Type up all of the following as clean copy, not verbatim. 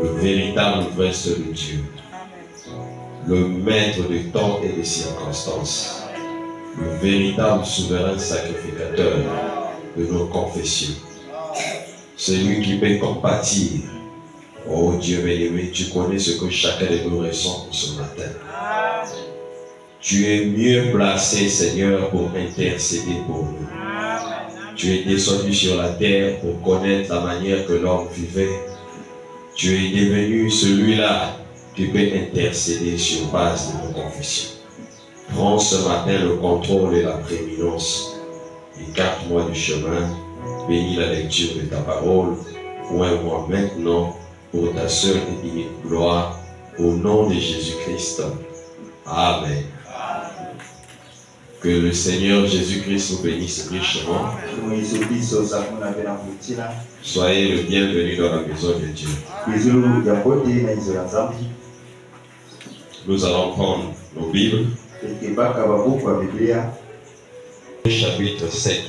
Le véritable prince de Dieu, le maître des temps et des circonstances, le véritable souverain sacrificateur de nos confessions, celui qui peut compatir. Oh Dieu bien-aimé, tu connais ce que chacun de nous ressent ce matin. Tu es mieux placé, Seigneur, pour intercéder pour nous. Tu es descendu sur la terre pour connaître la manière que l'homme vivait. Tu es devenu celui-là qui peut intercéder sur base de nos confessions. Prends ce matin le contrôle et la prééminence. Écarte-moi du chemin. Bénis la lecture de ta parole. Oins-moi maintenant pour ta seule et unique gloire. Au nom de Jésus-Christ. Amen. Que le Seigneur Jésus-Christ vous bénisse richement. Soyez le bienvenu dans la maison de Dieu. Nous allons prendre nos Bibles. Chapitre 7.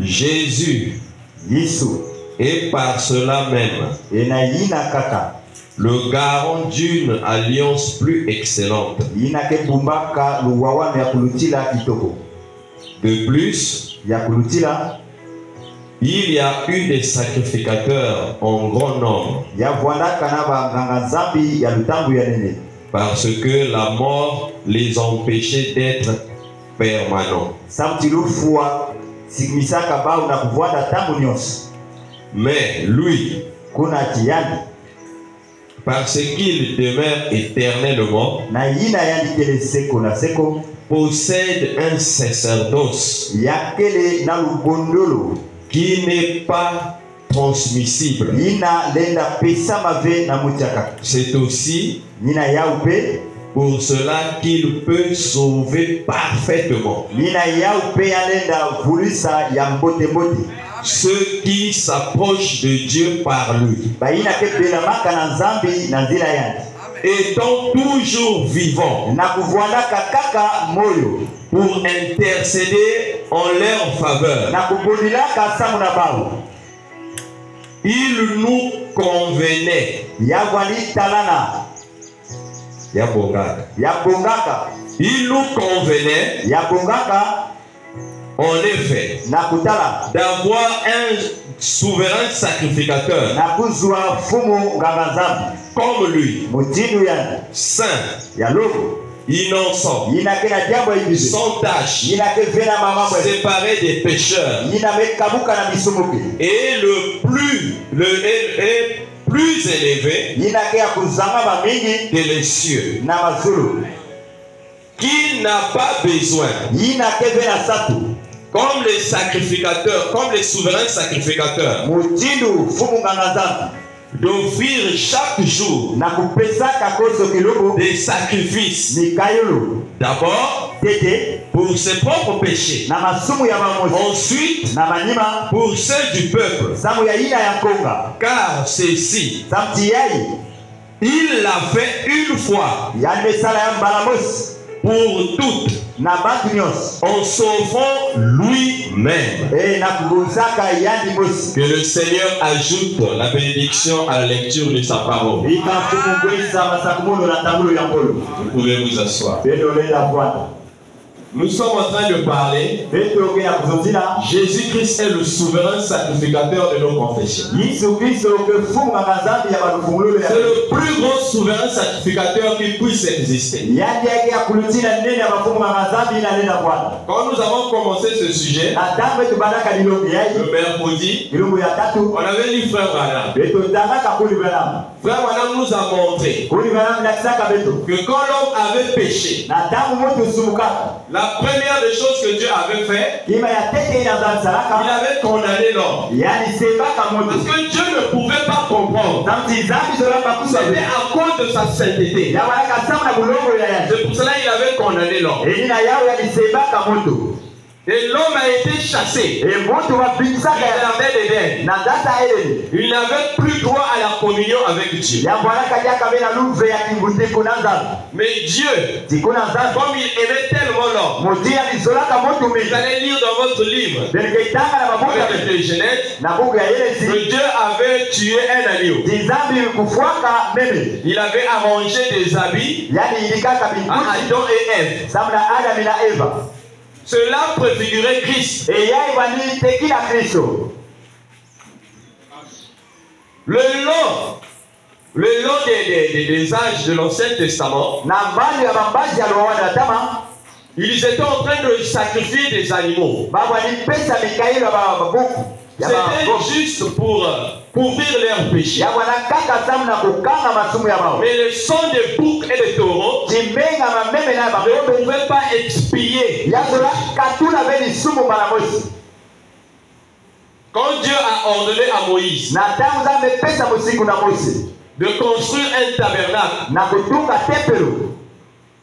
Jésus. Et par cela même, le garant d'une alliance plus excellente. De plus, il y a eu des sacrificateurs en grand nombre. Parce que la mort les empêchait d'être permanents. Mais lui, parce qu'il demeure éternellement, possède un sacerdoce qui n'est pas transmissible. C'est aussi pour cela qu'il peut sauver parfaitement ceux qui s'approchent de Dieu par lui, étant toujours vivants pour intercéder en leur faveur. Il nous convenait, il nous convenait en effet d'avoir un souverain sacrificateur comme lui, saint, innocent, sans tache, séparé des pécheurs, et le plus élevé que les cieux, qui n'a pas besoin, comme les sacrificateurs, comme les souverains sacrificateurs, d'offrir chaque jour des sacrifices. D'abord pour ses propres péchés, ensuite pour ceux du peuple, car ceci il l'a fait une fois pour toutes, en sauvant lui-même. Que le Seigneur ajoute la bénédiction à la lecture de sa parole. Vous pouvez vous asseoir. Nous sommes en train de parler. Jésus-Christ est le souverain sacrificateur de nos confessions. C'est le plus grand souverain sacrificateur qui puisse exister. Quand nous avons commencé ce sujet, le mercredi, on avait lu Frère Branham. Frère Branham nous a montré que quand l'homme avait péché, la première des choses que Dieu avait fait, il avait condamné l'homme. Parce que Dieu ne pouvait pas comprendre. C'était à cause de sa sainteté. C'est pour cela qu'il avait condamné l'homme. Et l'homme a été chassé. Il n'avait plus droit à la communion avec Dieu. Mais Dieu, comme il aimait tellement l'homme, vous allez lire dans votre livre, de Genèse, que Dieu avait tué un agneau. Il avait arrangé des habits à Adam et Ève. Cela préfigurait Christ. Le long des âges de l'Ancien Testament, ils étaient en train de sacrifier des animaux. C'était juste pour couvrir leurs péchés. Mais le sang des boucs et des taureaux ne pouvait pas expier. Quand Dieu a ordonné à Moïse de construire un tabernacle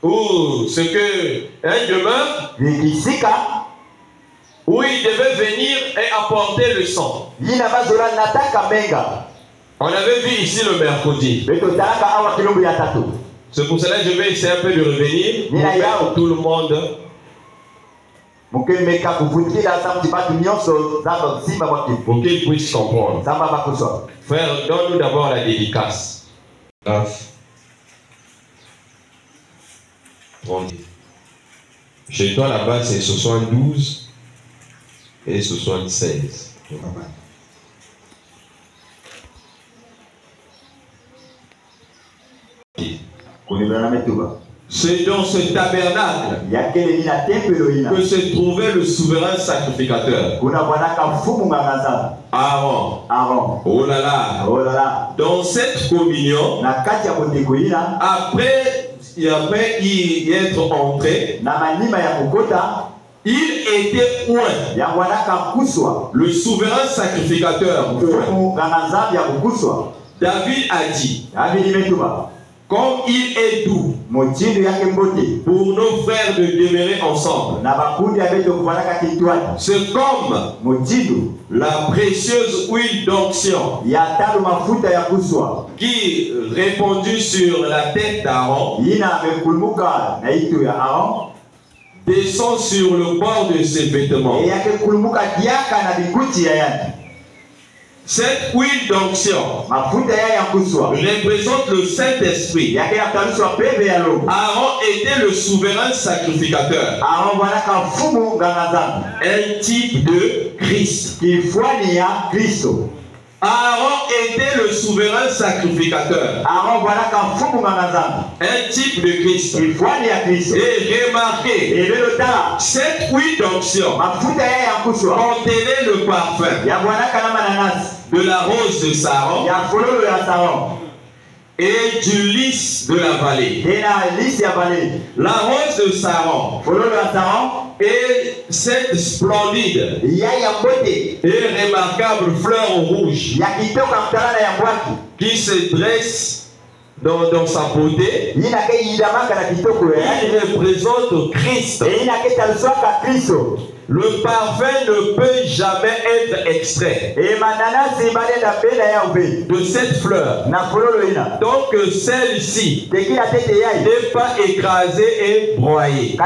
ou ce que un demeure où il devait venir et apporter le sang. On avait vu ici le mercredi. C'est pour cela que je vais essayer un peu de revenir pour tout le monde. Pour qu'ils puissent comprendre. Frère, donne-nous d'abord la dédicace. Chez toi là-bas, c'est 72 et 76. C'est dans ce tabernacle que se trouvait le souverain sacrificateur. Aaron. Oh là là. Dans cette communion, après y être entré, il était oint. Le souverain sacrificateur. David a dit, comme il est doux pour nos frères de demeurer ensemble, c'est comme la précieuse huile d'onction qui, répandue sur la tête d'Aaron, descend sur le bord de ses vêtements. Cette huile d'onction représente le Saint-Esprit. Aaron était le souverain sacrificateur. Un type de Christ. Aaron était le souverain sacrificateur. Un type de Christ. Et remarquez, cette huile d'onction contenait le parfum de la rose de Saron et du lys de la vallée. La rose de Saron et cette splendide et remarquable fleur rouge qui se dresse dans sa beauté, il représente Christ. Le parfum ne peut jamais être extrait de cette fleur. Donc celle-ci n'est pas écrasée et broyée.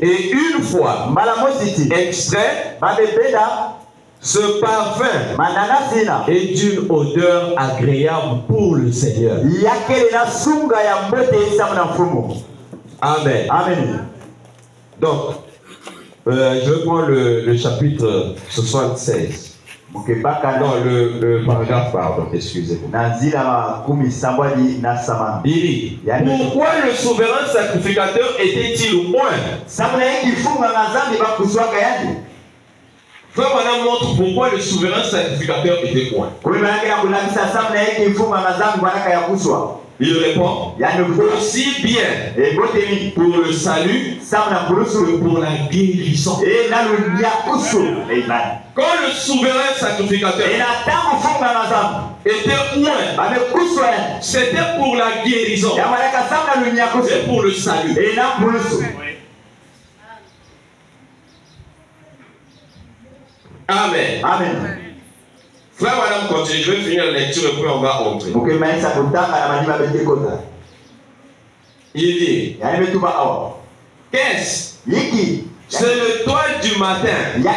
Et une fois extrait, ce parfum est d'une odeur agréable pour le Seigneur. Amen. Donc, je prends le chapitre 76. Non, le paragraphe, pardon, excusez-moi. Il dit, pourquoi le souverain sacrificateur était-il oint? Frère Madame montre pourquoi le souverain sacrificateur était oint. Il répond, aussi bien pour le salut que pour la guérison. Quand le souverain sacrificateur était oint, c'était pour la guérison et pour le salut. Amen. Amen. Frère, madame, continue. Je vais finir la lecture et puis on va entrer. Il dit, qu'est-ce? C'est l'étoile du matin. Donc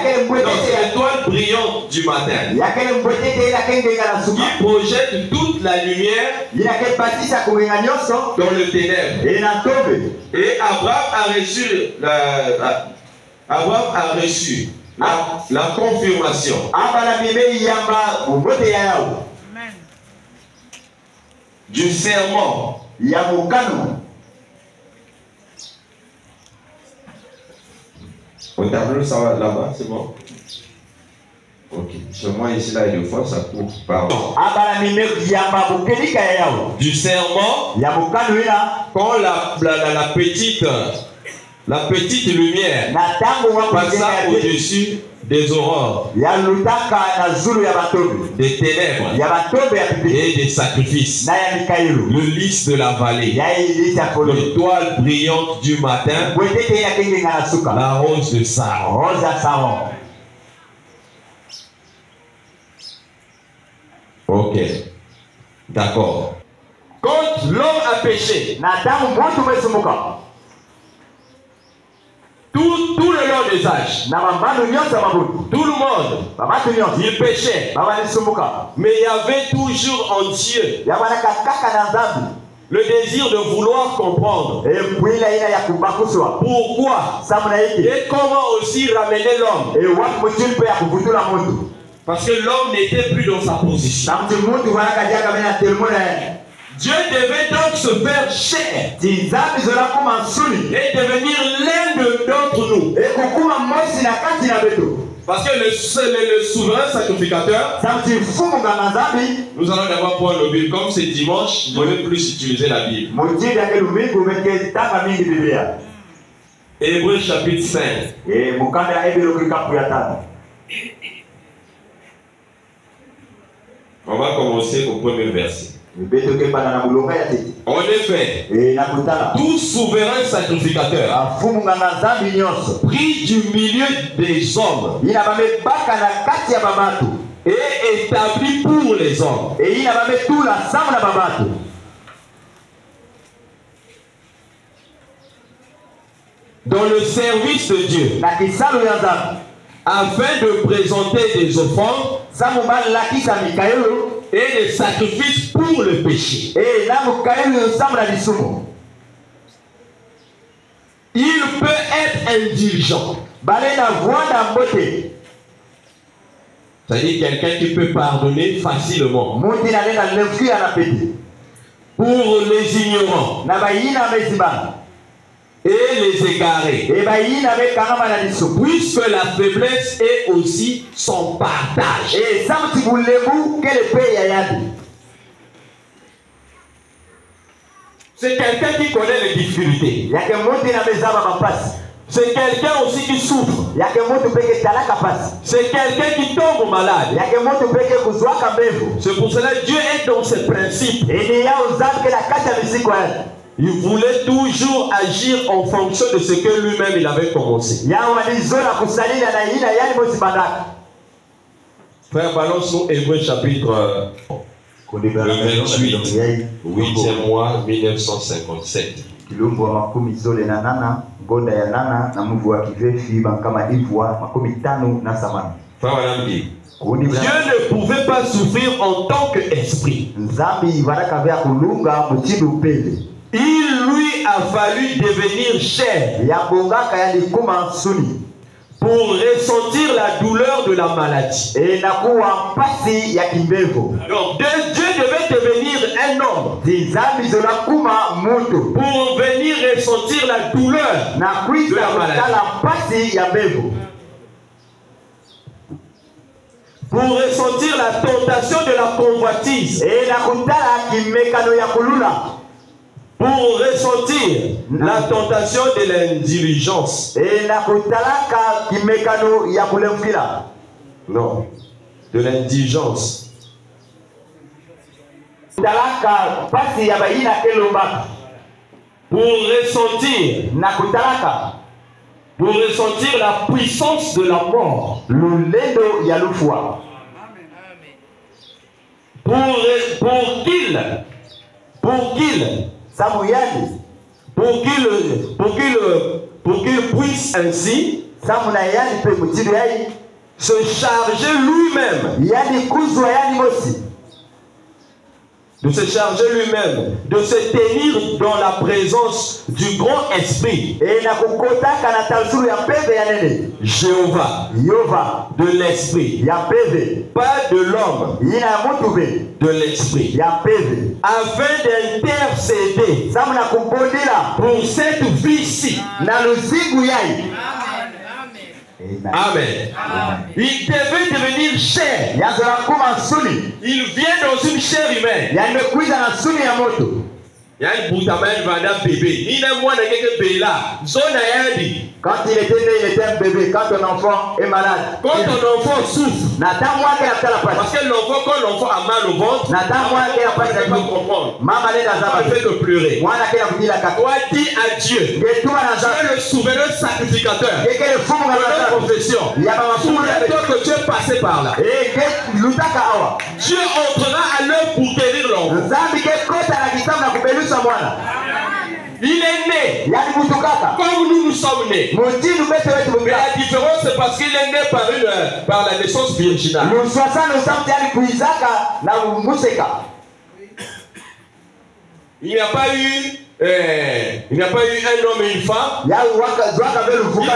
c'est l'étoile brillante du matin qui projette toute la lumière dans le ténèbre. Et Abraham a reçu la confirmation du serment au tableau, ça va là-bas, c'est bon. Ok. Chez moi, ici, là, et deux fois, ça coupe. Pardon. Du serment, quand la petite lumière passa au-dessus des aurores, des ténèbres et des sacrifices, le lys de la vallée, l'étoile brillante du matin, la rose de Saron. Ok, d'accord. Quand l'homme a péché, tout le long des âges, tout le monde, il péchait. Mais il y avait toujours en Dieu le désir de vouloir comprendre pourquoi et comment aussi ramener l'homme. Parce que l'homme n'était plus dans sa position. Dieu devait donc se faire chair et devenir l'un d'entre nous. Parce que le souverain sacrificateur, nous allons d'abord prendre le Bible. Comme c'est dimanche, je ne vais plus utiliser la Bible. Hébreux chapitre 5. On va commencer au premier verset. En effet, tout souverain sacrificateur pris du milieu des hommes et établi pour les hommes dans le service de Dieu, afin de présenter des offrandes et des sacrifices pour le péché. Il peut être indulgent. C'est-à-dire quelqu'un qui peut pardonner facilement. Pour les ignorants et les égarés. Puisque la faiblesse est aussi son partage. C'est quelqu'un qui connaît les difficultés. C'est quelqu'un aussi qui souffre. C'est quelqu'un qui tombe malade. C'est pour cela que Dieu est dans ses principes. Il voulait toujours agir en fonction de ce que lui-même il avait commencé. Frère, balance-nous Hébreux chapitre 28, 8e mois 1957. Dieu ne pouvait pas souffrir en tant qu'esprit. Il lui a fallu devenir chair pour ressentir la douleur de la maladie. Donc Dieu devait devenir un homme pour venir ressentir la douleur de la maladie. Pour ressentir la tentation de la convoitise. Pour ressentir la tentation de l'indiligence. Non, de l'indigence. Pour ressentir pour ressentir la puissance de la mort. Lulendo ya lufwa. Pour qu'il puisse ainsi se charger lui-même, de se charger lui-même, de se tenir dans la présence du grand esprit, Jéhovah, de l'esprit, pas de l'homme, de l'esprit, afin d'intercéder pour cette vie-ci. Amen. Il devait devenir chair. Il vient dans une chair humaine. Quand il était né, il était un bébé. Quand ton enfant est malade, quand ton enfant souffre, parce que l'enfant, quand l'enfant a mal au ventre, il ne peut pas comprendre. Il fait que pleurer. Toi, dis à Dieu, tu es le souverain sacrificateur de notre confession. Souviens-toi que tu es passé par là. Dieu entrera à l'œuvre pour guérir l'enfant. Il est né comme nous sommes nés. Mais la différence, c'est parce qu'il est né par la naissance virginale. Il n'y a pas eu un homme et une femme qui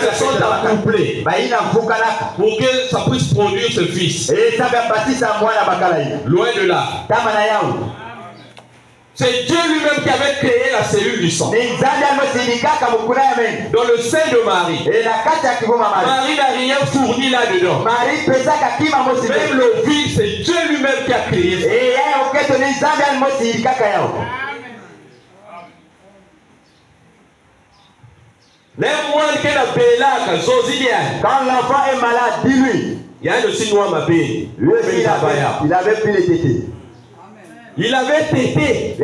se sont accouplés pour que ça puisse produire ce fils. Loin de là. C'est Dieu lui-même qui avait créé la cellule du sang. Dans le sein de Marie. Marie n'a rien fourni là-dedans. Même le vide, c'est Dieu lui-même qui a créé ça. Quand l'enfant est malade, dis-lui. Il y a un signe noir, il avait pris les tétés. Il avait tété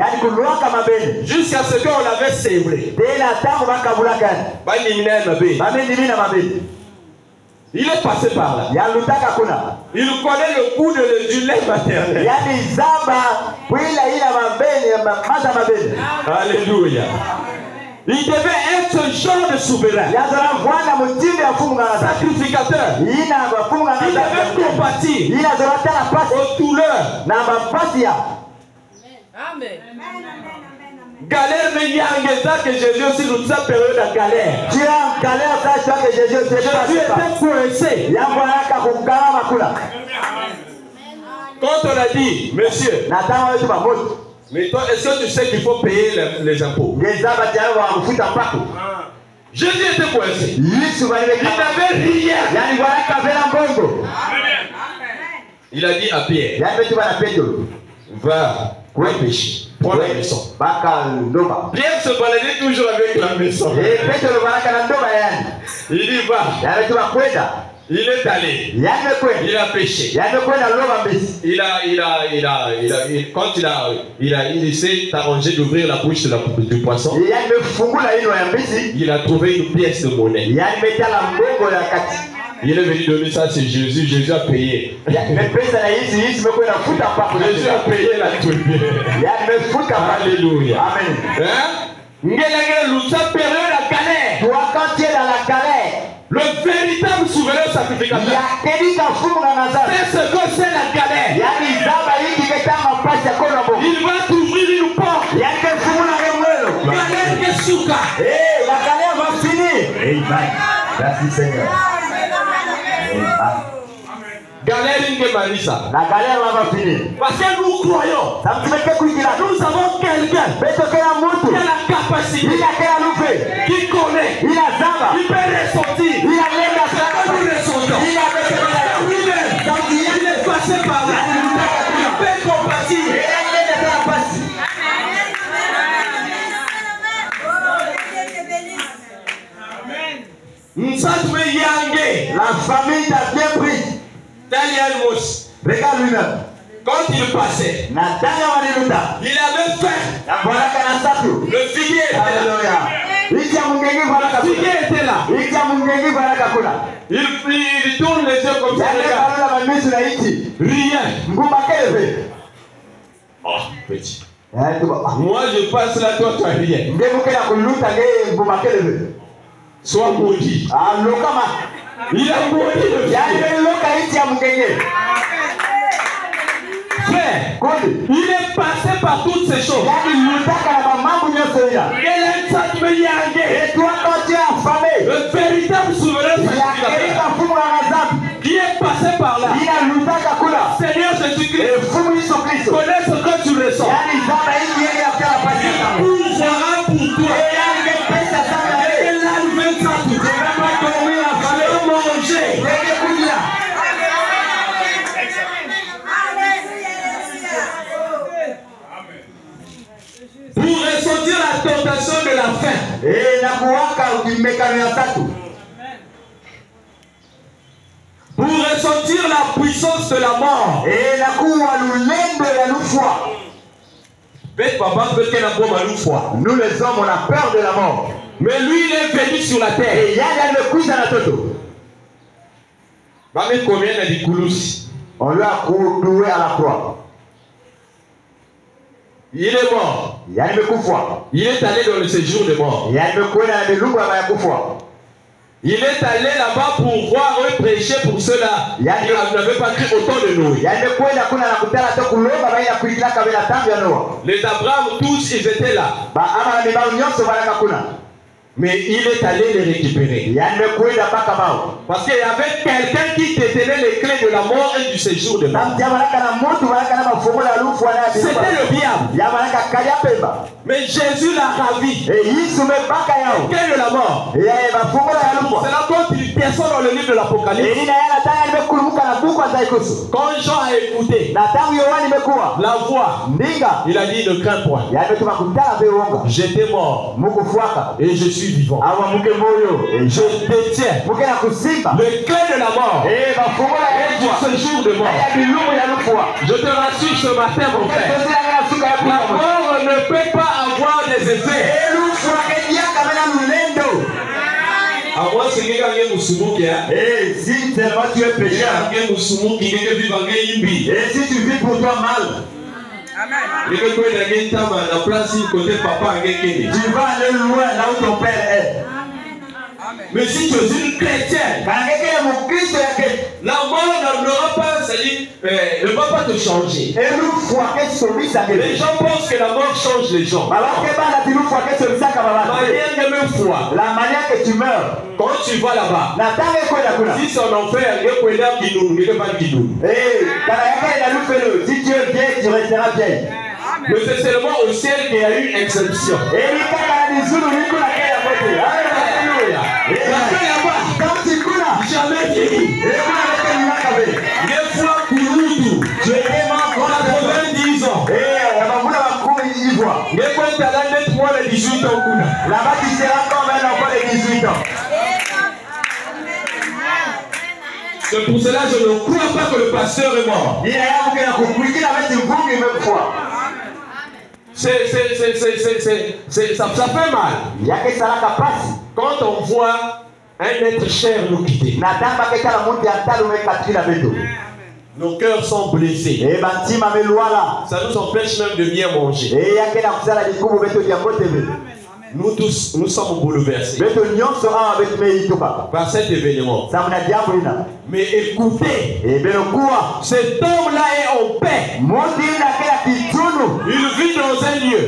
jusqu'à ce qu'on l'avait sévré. Il est passé par là. Il connaît le goût du lait maternel. Alléluia. Il devait être ce genre de souverain, sacrificateur. Il devait compatir aux douleurs. Amen. Galère mais il y a un gars que Jésus aussi nous a période de galère. Tu es en galère, ça que Jésus était coincé. Quand on a dit, monsieur, mais toi, est-ce que tu sais qu'il faut payer les impôts? Jésus était coincé. Il n'avait rien. Il a dit à Pierre, va, pêcher. Prends la maison. Pierre se baladait toujours avec la maison. Il y va. Il est allé. Il a pêché. Il s'est arrangé d'ouvrir la bouche du poisson. Il a trouvé une pièce de monnaie. Il est venu donner ça, c'est Jésus. Jésus a payé. Jésus a payé la truie. Alléluia. Amen. Toi, quand tu es dans la galère, le véritable souverain sacrificateur, c'est ce que c'est la galère. Il va t'ouvrir une porte. Galère que souka. La galère va finir. Amen. Merci Seigneur. Galère que Marissa. La galère va finir. Parce que nous croyons. Nous avons quelqu'un qui a la capacité, qui connaît, qui peut ressentir. Nous ressentons. Il est passé par là. Il peut compatir. La famille t'a bien pris. Regarde lui-même. Quand il passait, il avait faim. Le figuier. Fatigué était là. Il tourne les yeux comme ça. Rien. Oh, petit. Moi je passe là, toi tu as rien. Sois maudit. Il a maudit le frère. Il est passé par toutes ces choses. Le véritable souverain qui est passé par là. Seigneur Jésus-Christ, connais ce que tu ressens. Il bougera pour toi. Pour ressentir la tentation de la faim. Pour ressentir la puissance de la mort. Nous les hommes on a peur de la mort. Mais lui il est venu sur la terre. On lui a cloué à la croix. Il est mort. Il est allé dans le séjour de mort. Il est allé là-bas pour voir eux prêcher pour ceux-là qui n'avaient pas cru autant de nous. Les Abraham, tous, ils étaient là. Mais il est allé les récupérer. Parce qu'il y avait quelqu'un qui détenait les clés de la mort et du séjour de mort. C'était le diable. Mais Jésus l'a ravi. Quelle est la mort? C'est là quand il descend dans le livre de l'Apocalypse. Quand Jean a écouté la voix, il a dit ne crains point. J'étais mort et je suis vivant. Et je détiens le clé de la mort et du séjour de mort. Je te rassure ce matin, mon frère, la mort ne peut pas avoir des effets. À moi, c'est quelqu'un qui est musulman. Et si tellement tu es pécheur, et si tu vis pour toi mal, tu vas aller loin là où ton père est. Mais si tu es une chrétienne, la mort n'aura pas, ne va pas te changer. Les gens pensent que la mort change les gens. La manière que tu meurs, quand tu vas là-bas, si c'est en enfer, si tu es vieille, tu resteras vieille. Mais c'est seulement au ciel qu'il y a eu exception. Jamais vieilli. Des fois, Kouroudou, tu étais mort à 90 ans. Des fois, tu as net moins de 18 ans. Là-bas, tu seras comme un enfant de 18 ans. C'est pour cela que je ne crois pas que le pasteur est mort. Ça fait mal. Quand on voit un être cher nous quitter. Nos cœurs sont blessés. Ça nous empêche même de bien manger. Nous tous, nous sommes bouleversés par cet événement. Mais écoutez, cet homme-là est en paix. Il vit dans un lieu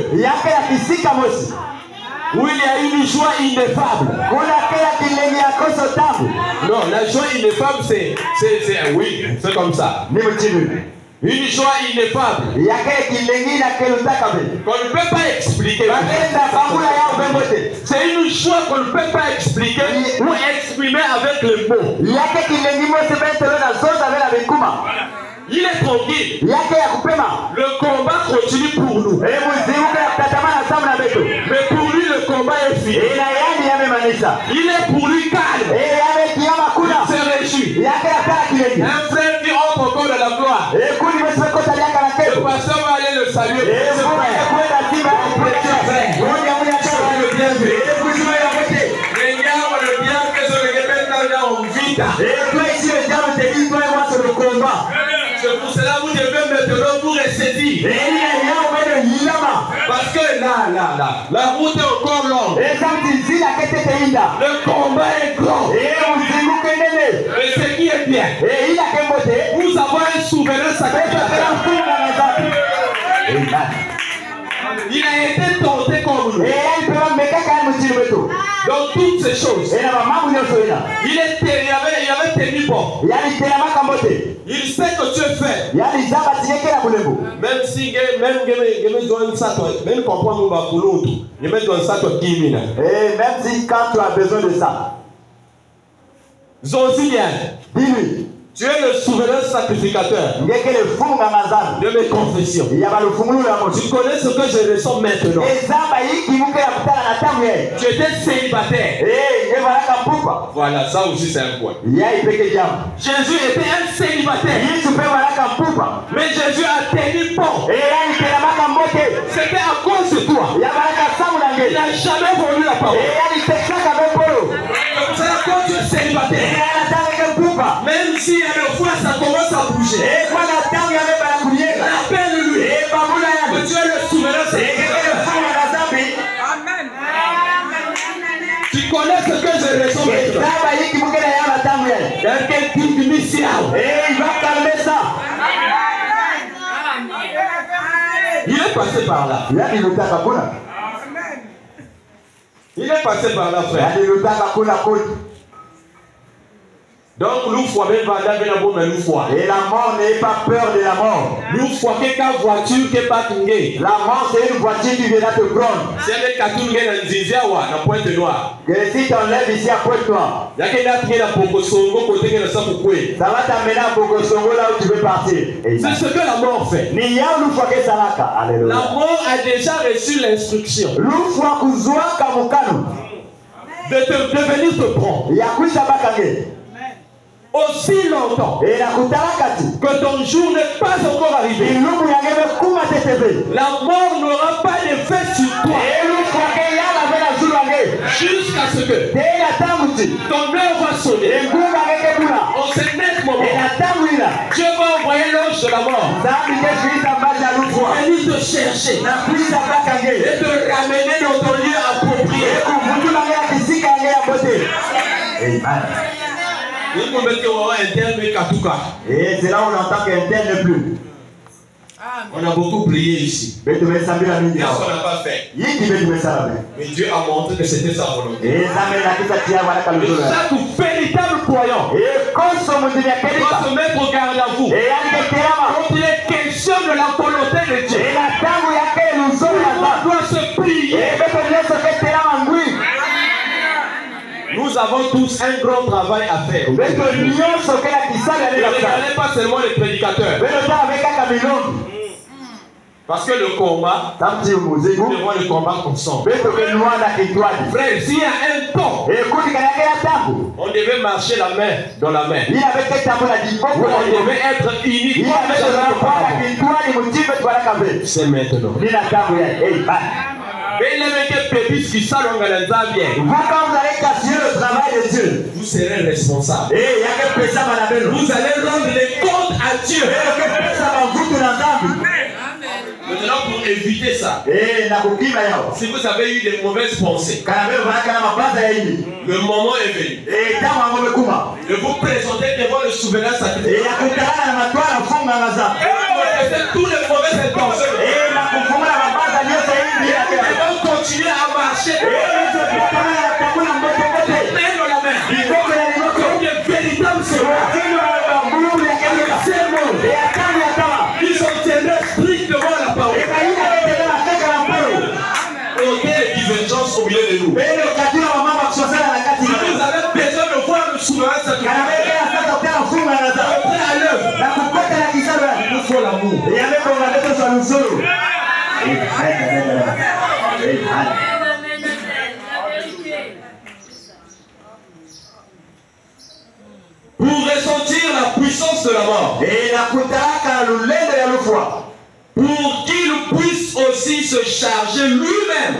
où il y a une joie ineffable. Non, la joie ineffable, c'est oui, c'est comme ça. Une joie ineffable qu'on ne peut pas expliquer. C'est une joie qu'on ne peut pas expliquer ou exprimer avec les mots. Il est tranquille. Le combat continue pour nous. Mais pour lui, le combat est fini. Il est pour lui calme. Il se réjouit. Un frère qui entre encore dans la gloire. Le pasteur va aller le saluer. Le bienvenu. Et depuis ce moment, il a voté. Et toi ici, le diable te dit, toi et moi, c'est le combat. C'est pour cela que vous devez maintenant vous ressaisir. Et il y a un yama. Parce que là, la route est encore longue. Et ça me dit, la quête est inda. Le combat est grand. Et on dit, vous connaissez. Mais ce qui est bien, Et il a qu'un voté. nous avons un souverain sacrificateur. Il a été tenté comme nous. Dans toutes ces choses, il avait tenu bon. Il sait que tu es faible. Même si même quand tu as besoin de ça, dis-lui. Tu es le souverain sacrificateur de mes confessions. Tu connais ce que je ressens maintenant. Tu étais célibataire. Voilà, ça aussi c'est un point. Jésus était un célibataire. Mais Jésus a tenu bon. C'était à cause de toi. Il n'a jamais voulu la parole. C'est à cause du célibataire. Même si à la fois ça commence à bouger. Appelle-lui. Que tu es le souverain. Amen. Tu connais ce que je ressens maintenant. Quelqu'un qui mission. Il va calmer ça. Il est passé par là. Il est passé par là, frère. Donc, nous fois même pas d'avoir mais nous fois. Et la mort n'est pas peur de la mort. Nous fois quelqu'un voiture qui est pas tingé. La mort c'est une voiture qui viendra te prendre. C'est un cartoon qui est dans Zizia ou dans Pointe Noire. Et si tu enlèves ici à Pointe Noire, il y a quelqu'un qui est dans Bokosongo côté qui est dans Sapoukou. Ça va t'amener à Bokosongo là où tu veux partir. C'est ce que la mort fait. Alléluia. La mort a déjà reçu l'instruction de venir te prendre. Aussi longtemps que ton jour n'est pas encore arrivé, la mort n'aura pas d'effet sur toi jusqu'à ce que ton heure va sonner. En ce net moment, Dieu va envoyer l'ange de la mort venir te chercher et te ramener dans ton lieu approprié. Amen. Et c'est là où on entend qu'un tel n'est plus. On a beaucoup prié ici. Mais tu veux savoir la Qu'est-ce qu'on n'a pas fait? Mais Dieu a montré que c'était sa volonté. Et chaque véritable croyant doit se mettre au garde à vous. Quand il est question de la volonté de Dieu, on doit se plier. Nous avons tous un grand travail à faire. Ne regardez pas seulement les prédicateurs. Parce que le combat, nous devons le combat ensemble. Frère, s'il y a un temps, on devait marcher la main dans la main. On devait être unis. C'est maintenant. Vous, quand vous allez casser le travail de Dieu, vous serez responsable. Vous allez rendre les comptes à Dieu. Maintenant, pour éviter ça, si vous avez eu des mauvaises pensées, le moment est venu de vous présenter devant le souverain sacrificateur. Tous les mauvaises intentions. Ils vont continuer à marcher. Main dans la main. Comme des véritables ils sont tenus stricts devant la parole. Et il y a des divergences au milieu de nous. Si vous avez besoin de voir le souverain sacrificateur à l'œuvre, il nous faut l'amour. Pour ressentir la puissance de la mort, pour qu'il puisse aussi se charger lui-même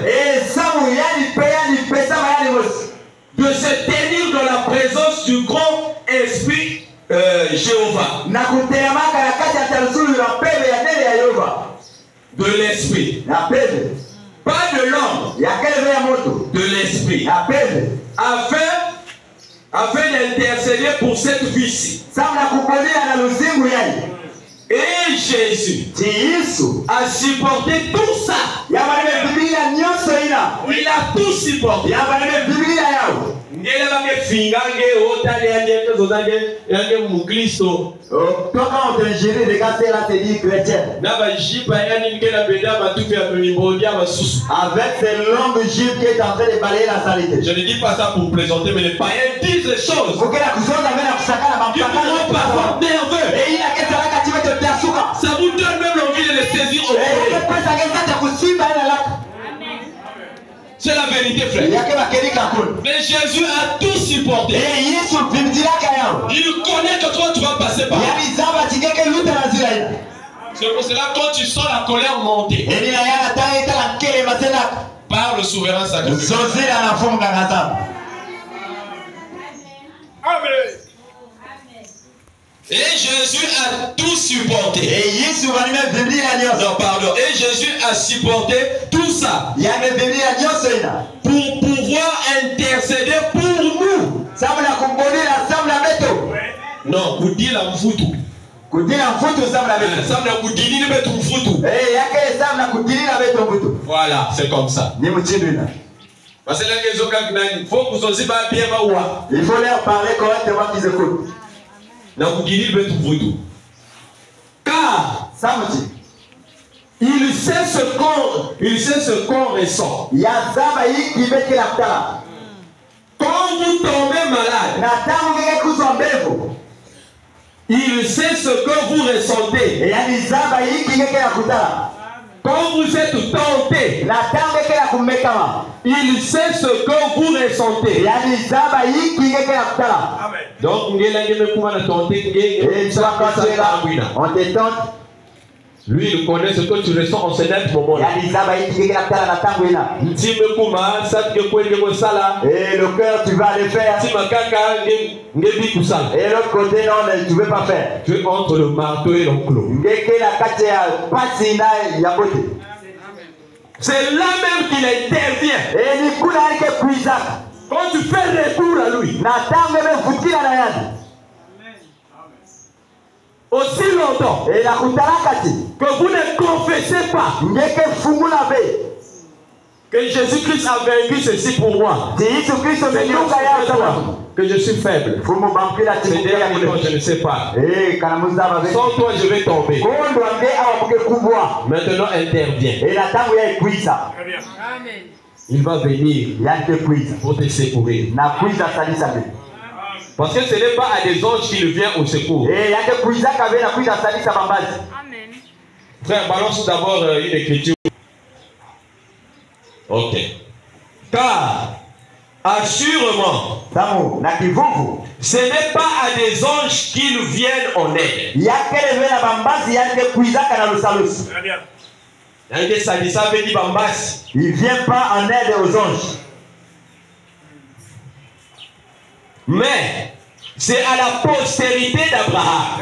Na kutelemaka na kati ya tarusulu na pembe ya nene ya Yehova. De l'esprit. Na pembe. Pas de l'homme. Ya kelebe ya moto. De l'esprit. Na pembe. Afin d'intercéder pour cette vie-ci. Samna kupolia na luzingu yai. Et Jésus a supporté tout ça. Il a tout supporté. Toi quand on t'ingérie, regarde là, c'est dit chrétien. Avec ces longues gifles qui est en train de balayer la saleté. Je ne dis pas ça pour présenter, mais les païens disent les choses. Tu ne dois pas avoir nerveux. Ça vous donne même l'envie de les saisir au pied. C'est la vérité, frère. Mais Jésus a tout supporté. Il connaît que toi tu vas passer par là. C'est pour cela quand tu sens la colère monter, par le souverain sacrifice. Amen. Et Jésus a tout supporté. Non, pardon. Et Jésus a supporté tout ça pour pouvoir intercéder pour nous. Non, vous dites la mfutu. Voilà, c'est comme ça. Parce que il faut que vous aussi bien. Il faut leur parler correctement qu'ils écoutent. Car il sait ce qu'on ressent. Quand vous tombez malade, il sait ce que vous ressentez. Quand vous êtes tenté, il sait ce que vous ressentez. Donc, on te tente. Lui, il connaît ce que tu ressens en ce net moment. Et le cœur, tu vas le faire. Et l'autre côté, non, tu ne veux pas faire. Tu es entre le marteau et l'enclos. C'est là même qu'il intervient. Quand tu fais recours à lui, aussi longtemps que vous ne confessez pas que Jésus-Christ a vaincu ceci pour moi, que je suis faible, je ne sais pas. Sans toi je vais tomber. Maintenant intervient. Il va venir pour te secourir. Parce que ce n'est pas à des anges qu'il vient au secours. Frère, balance d'abord une écriture. Ok. Car, assurément, ce n'est pas à des anges qu'ils viennent en aide. Il ne vient pas en aide aux anges. Mais c'est à la postérité d'Abraham.